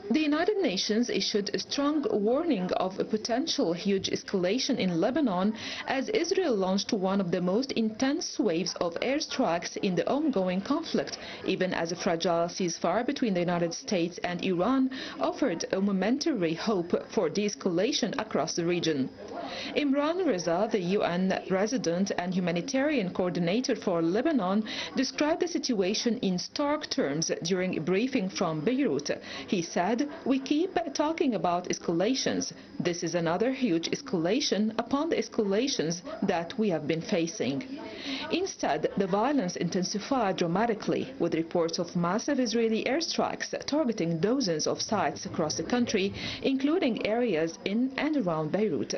The United Nations issued a strong warning of a potential huge escalation in Lebanon as Israel launched one of the most intense waves of airstrikes in the ongoing conflict, even as a fragile ceasefire between the United States and Iran offered a momentary hope for de-escalation across the region. Imran Reza, the UN resident and humanitarian coordinator for Lebanon, described the situation in stark terms during a briefing from Beirut. He said, "We keep talking about escalations. This is another huge escalation upon the escalations that we have been facing." Instead, the violence intensified dramatically, with reports of massive Israeli airstrikes targeting dozens of sites across the country, including areas in and around Beirut.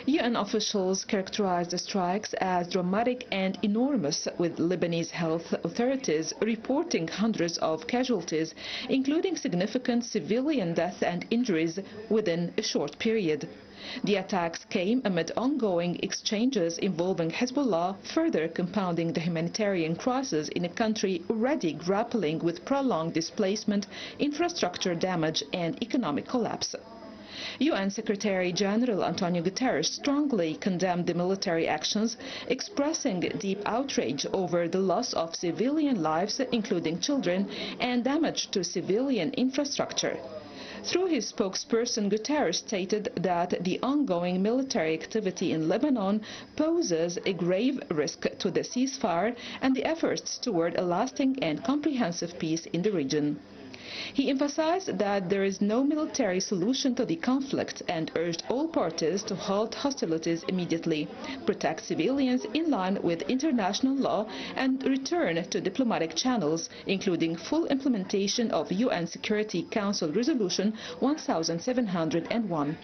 UN officials characterized the strikes as dramatic and enormous, with Lebanese health authorities reporting hundreds of casualties, including significant civilian deaths and injuries within a short period. The attacks came amid ongoing exchanges involving Hezbollah, further compounding the humanitarian crisis in a country already grappling with prolonged displacement, infrastructure damage and economic collapse. UN Secretary-General Antonio Guterres strongly condemned the military actions, expressing deep outrage over the loss of civilian lives, including children, and damage to civilian infrastructure. Through his spokesperson, Guterres stated that the ongoing military activity in Lebanon poses a grave risk to the ceasefire and the efforts toward a lasting and comprehensive peace in the region. He emphasized that there is no military solution to the conflict and urged all parties to halt hostilities immediately, protect civilians in line with international law, and return to diplomatic channels, including full implementation of UN Security Council Resolution 1701.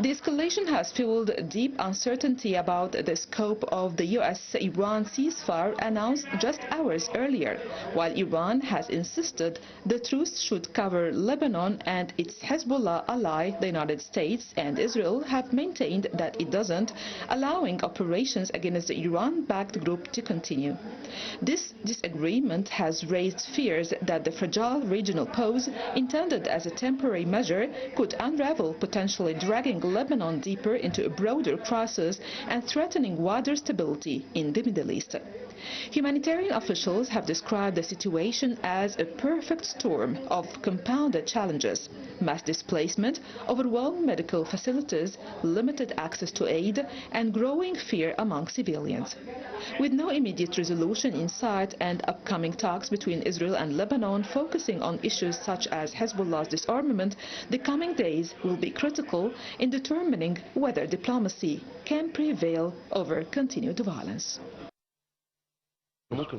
The escalation has fueled deep uncertainty about the scope of the US-Iran ceasefire announced just hours earlier, while Iran has insisted the truce should cover Lebanon, and its Hezbollah ally, the United States and Israel, have maintained that it doesn't, allowing operations against the Iran-backed group to continue. This disagreement has raised fears that the fragile regional pause, intended as a temporary measure, could unravel, potentially dragging Lebanon deeper into a broader crisis and threatening wider stability in the Middle East. Humanitarian officials have described the situation as a perfect storm of compounded challenges: mass displacement, overwhelmed medical facilities, limited access to aid, and growing fear among civilians. With no immediate resolution in sight and upcoming talks between Israel and Lebanon focusing on issues such as Hezbollah's disarmament, the coming days will be critical in determining whether diplomacy can prevail over continued violence. ممكن